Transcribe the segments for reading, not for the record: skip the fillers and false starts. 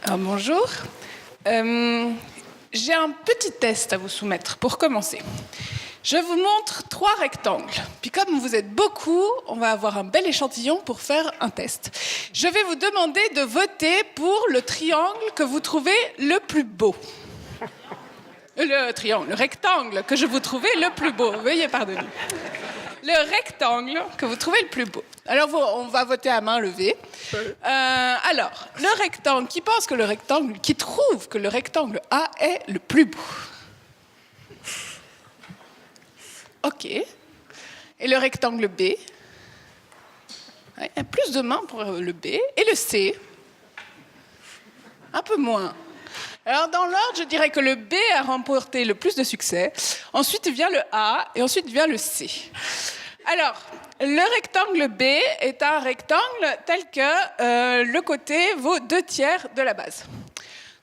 Alors, bonjour. J'ai un petit test à vous soumettre pour commencer. Je vous montre 3 rectangles. Puis comme vous êtes beaucoup, on va avoir un bel échantillon pour faire un test. Je vais vous demander de voter pour le triangle que vous trouvez le plus beau. Le rectangle que je vous trouvais le plus beau. Veuillez pardonner. Le rectangle que vous trouvez le plus beau. Alors, on va voter à main levée. Alors, le rectangle, qui trouve que le rectangle A est le plus beau. OK. Et le rectangle B? Il y a plus de mains pour le B. Et le C? Un peu moins. Alors, dans l'ordre, je dirais que le B a remporté le plus de succès. Ensuite vient le A et ensuite vient le C. Alors, le rectangle B est un rectangle tel que le côté vaut 2/3 de la base.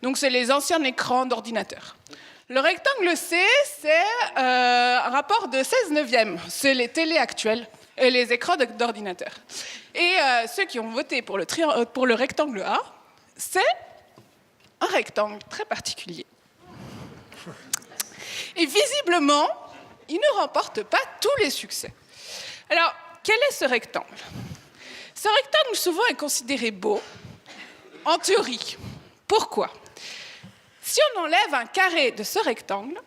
Donc, c'est les anciens écrans d'ordinateur. Le rectangle C, c'est un rapport de 16/9. C'est les télés actuelles et les écrans d'ordinateur. Et ceux qui ont voté pour le rectangle A, c'est un rectangle très particulier. Et visiblement, il ne remporte pas tous les succès. Alors, quel est ce rectangle? Ce rectangle, souvent, est considéré beau, en théorie. Pourquoi? Si on enlève un carré de ce rectangle,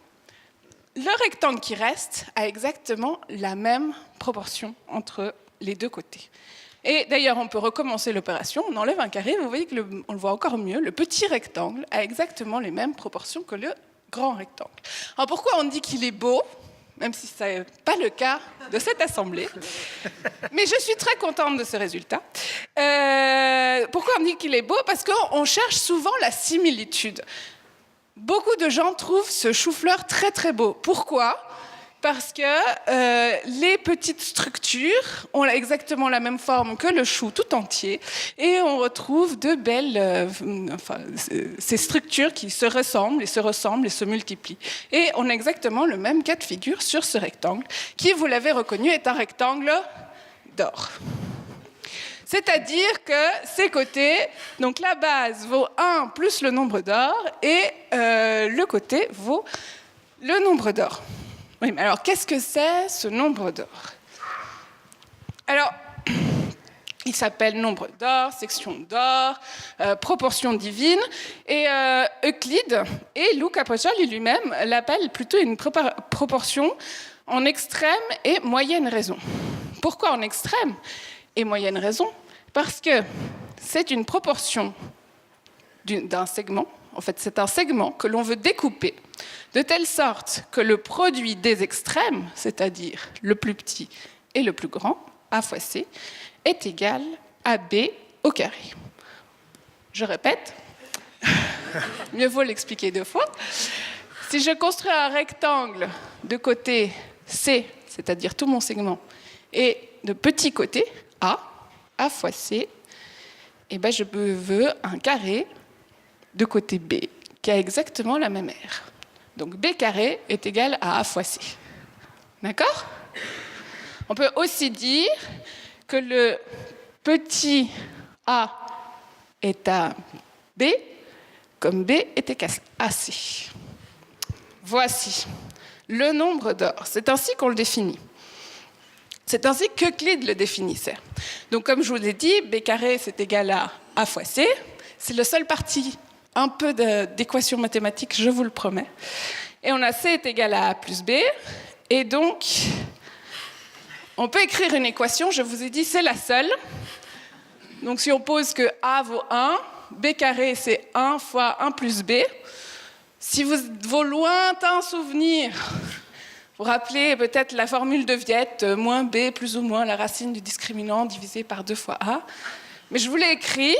le rectangle qui reste a exactement la même proportion entre les deux côtés. Et d'ailleurs, on peut recommencer l'opération, on enlève un carré, vous voyez on le voit encore mieux, le petit rectangle a exactement les mêmes proportions que le grand rectangle. Alors pourquoi on dit qu'il est beau, même si ce n'est pas le cas de cette assemblée, mais je suis très contente de ce résultat. Pourquoi on dit qu'il est beau? Parce qu'on cherche souvent la similitude. Beaucoup de gens trouvent ce chou-fleur très très beau. Pourquoi? Parce que les petites structures ont exactement la même forme que le chou tout entier et on retrouve de belles, ces structures qui se ressemblent et se multiplient. Et on a exactement le même cas de figure sur ce rectangle qui, vous l'avez reconnu, est un rectangle d'or. C'est-à-dire que ces côtés, donc la base vaut 1 plus le nombre d'or et le côté vaut le nombre d'or. Oui, mais alors qu'est-ce que c'est ce nombre d'or? Alors, il s'appelle nombre d'or, section d'or, proportion divine, et Euclide et Luca Pacioli lui-même l'appelle plutôt une proportion en extrême et moyenne raison. Pourquoi en extrême et moyenne raison? Parce que c'est une proportion d'un segment. En fait, c'est un segment que l'on veut découper de telle sorte que le produit des extrêmes, c'est-à-dire le plus petit et le plus grand, A fois C, est égal à B au carré. Je répète, mieux vaut l'expliquer 2 fois. Si je construis un rectangle de côté C, c'est-à-dire tout mon segment, et de petit côté A fois C, et ben je veux un carré de côté B, qui a exactement la même aire. Donc B carré est égal à A fois C. D'accord? On peut aussi dire que le petit A est à B, comme B est égal à C. Voici le nombre d'or. C'est ainsi qu'on le définit. C'est ainsi qu'Euclide le définissait. Donc comme je vous l'ai dit, B carré c'est égal à A fois C. C'est le seul parti un peu d'équation mathématique, je vous le promets. Et on a C est égal à A plus B. Et donc, on peut écrire une équation, je vous ai dit, c'est la seule. Donc si on pose que A vaut 1, B carré c'est 1 fois 1 plus B. Si vos lointains souvenirs, vous rappelez peut-être la formule de Viette, moins B plus ou moins la racine du discriminant divisé par 2 fois A. Mais je vous l'ai écrit.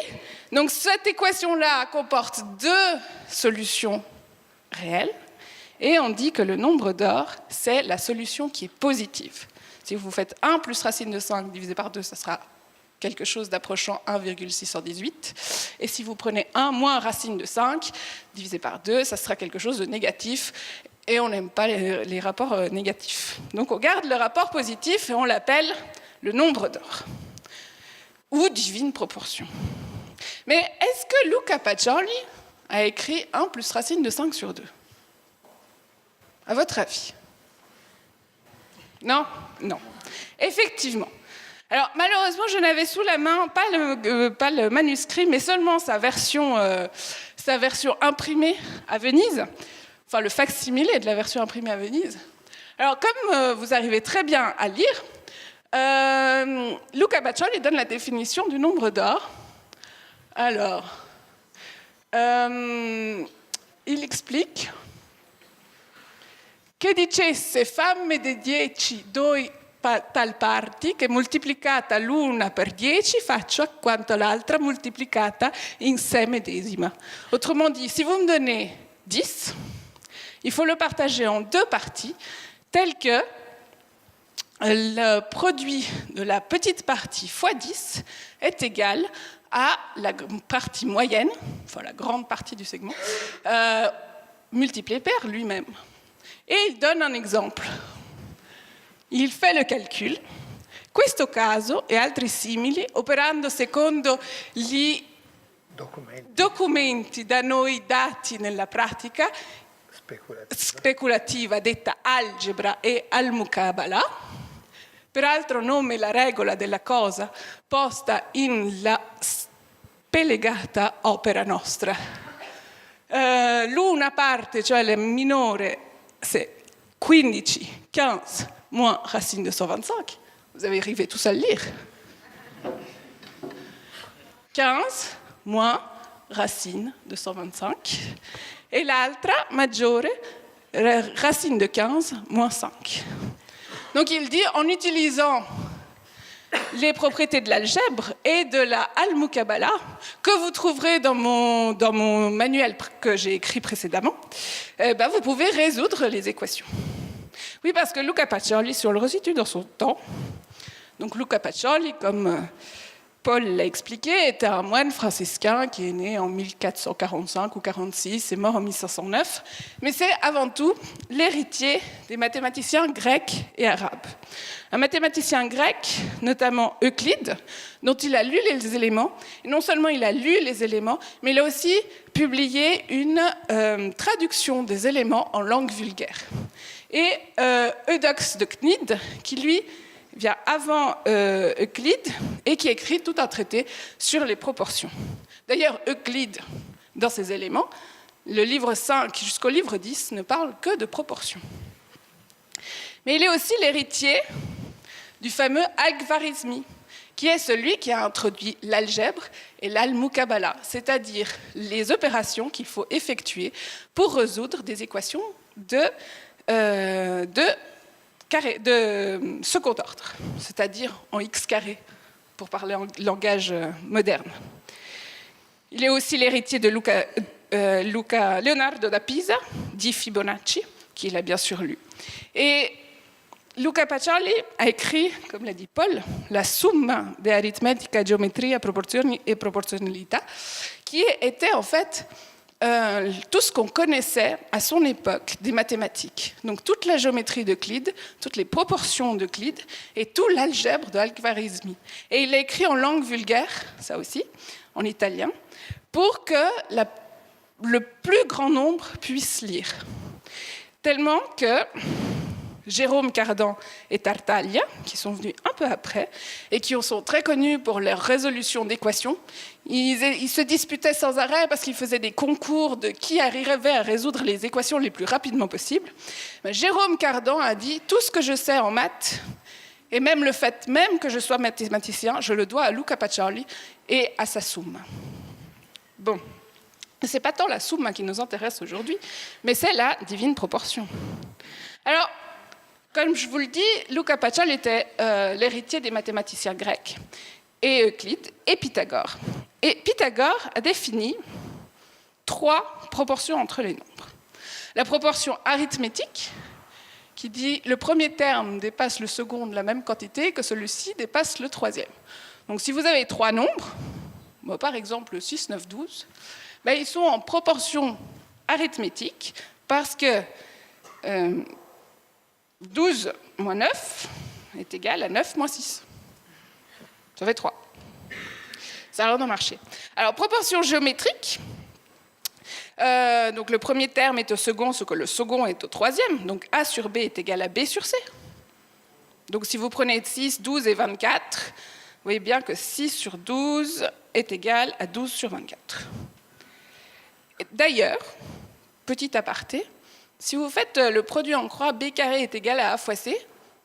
Donc cette équation-là comporte 2 solutions réelles. Et on dit que le nombre d'or, c'est la solution qui est positive. Si vous faites 1 plus racine de 5 divisé par 2, ça sera quelque chose d'approchant 1,618. Et si vous prenez 1 moins racine de 5 divisé par 2, ça sera quelque chose de négatif. Et on n'aime pas les rapports négatifs. Donc on garde le rapport positif et on l'appelle le nombre d'or. Ou divine proportion. Mais est-ce que Luca Pacioli a écrit 1 plus racine de 5 sur 2? À votre avis? Non? Non. Effectivement. Alors, malheureusement, je n'avais sous la main pas le manuscrit, mais seulement sa version imprimée à Venise, enfin le fac-similé de la version imprimée à Venise. Alors, comme vous arrivez très bien à lire, Luca Pacioli donne la définition du nombre d'or. Alors, il explique che dicesse famme de 10 2 tal parti che moltiplicata l'una per 10 faccia quanto l'altra moltiplicata in sé medesima. Autrement dit, si vous me donnez 10, il faut le partager en 2 parties, telles que le produit de la petite partie fois 10 est égal à la partie moyenne, enfin la grande partie du segment, multipliée par lui-même. Et il donne un exemple. Il fait le calcul. Questo caso e altri simili, operando secondo gli documenti da noi dati nella pratica speculativa detta algebra e al-Muqabala, peraltro nome la regola della cosa posta in la spelegata opera nostra. L'una parte, cioè la minore, c'est 15, 15 moins racine de 125. Vous avez arrivé tous à le lire. 15 moins racine de 125. Et l'altra, maggiore, racine de 15 moins 5. Donc il dit, en utilisant les propriétés de l'algèbre et de la al-Muqabala, que vous trouverez dans mon manuel que j'ai écrit précédemment, vous pouvez résoudre les équations. Oui, parce que Luca Pacioli, si on le resitue dans son temps, donc Luca Pacioli, comme Paul l'a expliqué, était un moine franciscain qui est né en 1445 ou 46 et mort en 1509, mais c'est avant tout l'héritier des mathématiciens grecs et arabes. Un mathématicien grec, notamment Euclide, dont il a lu les éléments, et non seulement il a lu les éléments, mais il a aussi publié une traduction des éléments en langue vulgaire. Et Eudoxe de Cnide, qui lui vient avant Euclide et qui écrit tout un traité sur les proportions. D'ailleurs, Euclide, dans ses éléments, le livre 5 jusqu'au livre 10 ne parle que de proportions. Mais il est aussi l'héritier du fameux Al-Khwarizmi, qui est celui qui a introduit l'algèbre et l'al-Muqabala, c'est-à-dire les opérations qu'il faut effectuer pour résoudre des équations de second ordre, c'est-à-dire en x carré, pour parler en langage moderne. Il est aussi l'héritier de Leonardo da Pisa, dit Fibonacci, qu'il a bien sûr lu. Et Luca Pacioli a écrit, comme l'a dit Paul, la Summa de Aritmetica, Geometria, Proporzioni e Proporzionalità, qui était en fait tout ce qu'on connaissait à son époque des mathématiques. Donc toute la géométrie d'Euclide, toutes les proportions d'Euclide et tout l'algèbre de Al-Khwarizmi. Et il l'a écrit en langue vulgaire, ça aussi, en italien, pour que le plus grand nombre puisse lire. Tellement que Jérôme Cardan et Tartaglia, qui sont venus un peu après, et qui sont très connus pour leur résolution d'équations, ils se disputaient sans arrêt parce qu'ils faisaient des concours de qui arrivait à résoudre les équations les plus rapidement possible. Jérôme Cardan a dit « Tout ce que je sais en maths, et même le fait même que je sois mathématicien, je le dois à Luca Pacioli et à sa Summa ». Bon, ce n'est pas tant la Summa qui nous intéresse aujourd'hui, mais c'est la divine proportion. Alors, comme je vous le dis, Luca Pacioli était l'héritier des mathématiciens grecs, et Euclide, et Pythagore. Et Pythagore a défini 3 proportions entre les nombres. La proportion arithmétique, qui dit le premier terme dépasse le second de la même quantité que celui-ci dépasse le troisième. Donc si vous avez 3 nombres, par exemple 6, 9, 12, ils sont en proportion arithmétique parce que 12 moins 9 est égal à 9 moins 6. Ça fait 3. Ça a l'air de marcher. Alors, proportion géométrique. Donc, le premier terme est au second, ce que le second est au troisième. Donc, A sur B est égal à B sur C. Donc, si vous prenez 6, 12 et 24, vous voyez bien que 6 sur 12 est égal à 12 sur 24. D'ailleurs, petit aparté, si vous faites le produit en croix B carré est égal à A fois C,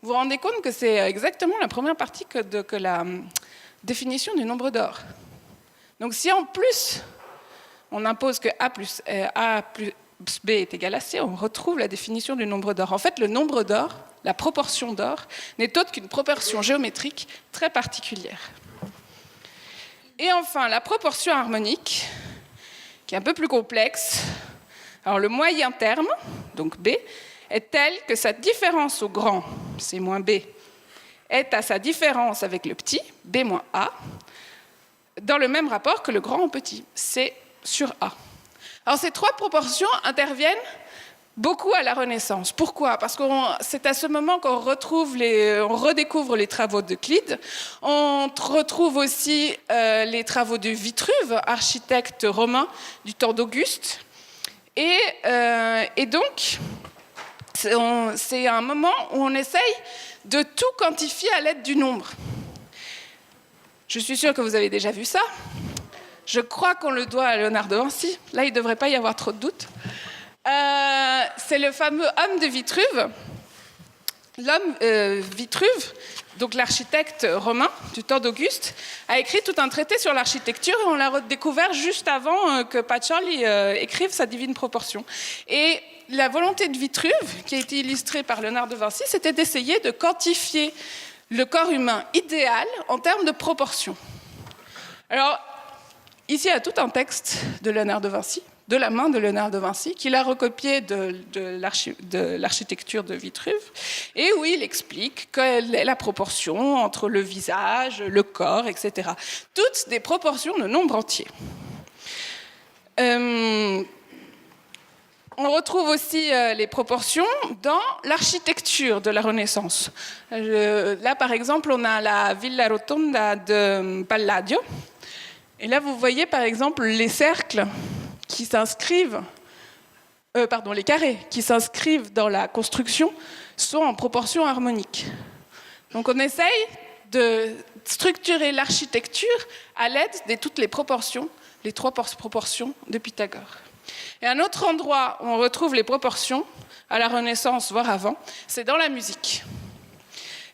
vous vous rendez compte que c'est exactement la première partie que la définition du nombre d'or. Donc si en plus on impose que A plus B est égal à C, on retrouve la définition du nombre d'or. En fait, le nombre d'or, la proportion d'or, n'est autre qu'une proportion géométrique très particulière. Et enfin, la proportion harmonique, qui est un peu plus complexe. Alors le moyen terme, donc B, est tel que sa différence au grand, C moins B, est à sa différence avec le petit, B moins A, dans le même rapport que le grand au petit, C sur A. Alors ces trois proportions interviennent beaucoup à la Renaissance. Pourquoi? Parce que c'est à ce moment qu'on redécouvre les travaux d'Euclide. On retrouve aussi les travaux de Vitruve, architecte romain du temps d'Auguste. Et donc, c'est un moment où on essaye de tout quantifier à l'aide du nombre. Je suis sûre que vous avez déjà vu ça. Je crois qu'on le doit à Léonard de Vinci. Là, il ne devrait pas y avoir trop de doutes. C'est le fameux homme de Vitruve. L'homme Vitruve, donc l'architecte romain du temps d'Auguste, a écrit tout un traité sur l'architecture et on l'a redécouvert juste avant que Pacioli écrive sa Divine Proportion. Et la volonté de Vitruve, qui a été illustrée par Léonard de Vinci, c'était d'essayer de quantifier le corps humain idéal en termes de proportion. Alors, ici, il y a tout un texte de Léonard de Vinci, de la main de Léonard de Vinci, qu'il a recopié de l'architecture de Vitruve, et où il explique quelle est la proportion entre le visage, le corps, etc. Toutes des proportions de nombre entier. On retrouve aussi les proportions dans l'architecture de la Renaissance. Là, par exemple, on a la Villa Rotonda de Palladio. Et là, vous voyez, par exemple, les cercles qui s'inscrivent, les carrés qui s'inscrivent dans la construction sont en proportion harmonique. Donc, on essaye de structurer l'architecture à l'aide de toutes les proportions, les trois proportions de Pythagore. Et un autre endroit où on retrouve les proportions, à la Renaissance, voire avant, c'est dans la musique.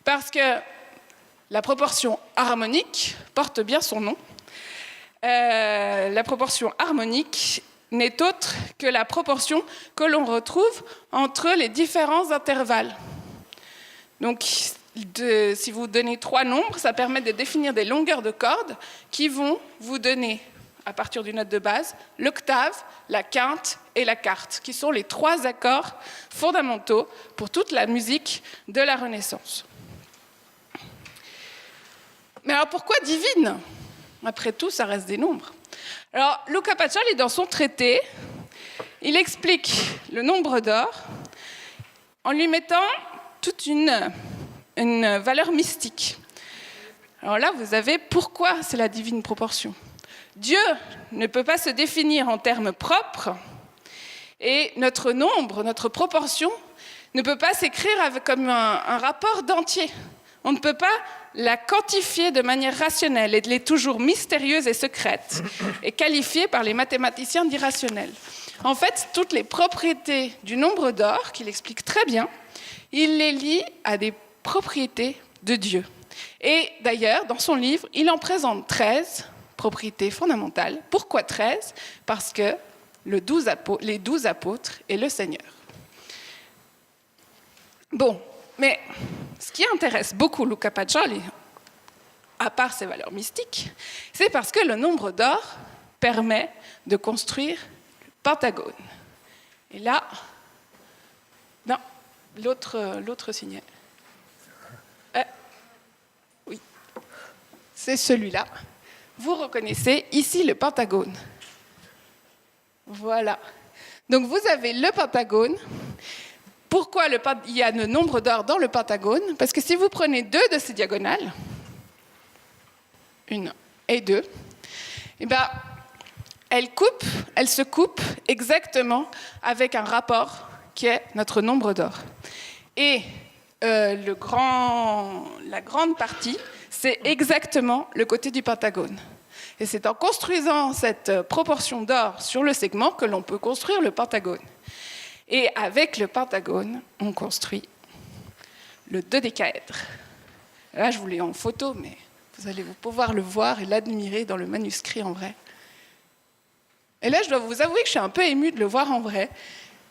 Parce que la proportion harmonique porte bien son nom. La proportion harmonique n'est autre que la proportion que l'on retrouve entre les différents intervalles. Donc, si vous donnez trois nombres, ça permet de définir des longueurs de cordes qui vont vous donner, à partir d'une note de base, l'octave, la quinte et la quarte, qui sont les trois accords fondamentaux pour toute la musique de la Renaissance. Mais alors pourquoi divine? Après tout, ça reste des nombres. Alors, Luca Pacioli, dans son traité, il explique le nombre d'or en lui mettant toute une valeur mystique. Alors là, vous avez pourquoi c'est la divine proportion. Dieu ne peut pas se définir en termes propres et notre nombre, notre proportion, ne peut pas s'écrire comme un rapport d'entier. On ne peut pas la quantifier de manière rationnelle. Elle est toujours mystérieuse et secrète et qualifiée par les mathématiciens d'irrationnelle. En fait, toutes les propriétés du nombre d'or, qu'il explique très bien, il les lie à des propriétés de Dieu. Et d'ailleurs, dans son livre, il en présente 13 propriétés fondamentales. Pourquoi 13 ? Parce que les 12 apôtres et le Seigneur. Bon, mais ce qui intéresse beaucoup Luca Pacioli, à part ses valeurs mystiques, c'est parce que le nombre d'or permet de construire le Pentagone. Et là, non, l'autre signal. Oui, c'est celui-là. Vous reconnaissez ici le Pentagone. Voilà. Donc vous avez le Pentagone. Pourquoi il y a le nombre d'or dans le Pentagone? Parce que si vous prenez deux de ces diagonales, 1 et 2, Eh bien, elle se coupe exactement avec un rapport qui est notre nombre d'or. Et la grande partie, c'est exactement le côté du pentagone. Et c'est en construisant cette proportion d'or sur le segment que l'on peut construire le pentagone. Et avec le pentagone, on construit le dodécaèdre. Là, je vous l'ai en photo, mais vous allez pouvoir le voir et l'admirer dans le manuscrit en vrai. Et là, je dois vous avouer que je suis un peu émue de le voir en vrai,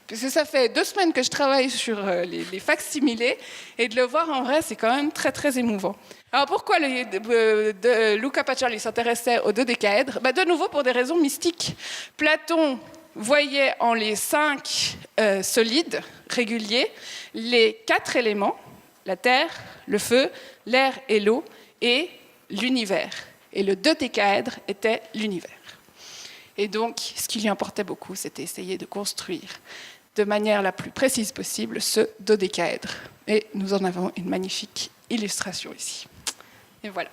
parce que ça fait 2 semaines que je travaille sur les facsimilés, et de le voir en vrai, c'est quand même très, très émouvant. Alors pourquoi Luca Pacioli s'intéressait au dodécaèdre ? De nouveau, pour des raisons mystiques. Platon voyait en les 5 solides réguliers les 4 éléments, la terre, le feu, l'air et l'eau, et l'univers. Et le dodécaèdre était l'univers. Et donc, ce qui lui importait beaucoup, c'était essayer de construire de manière la plus précise possible ce dodécaèdre. Et nous en avons une magnifique illustration ici. Et voilà.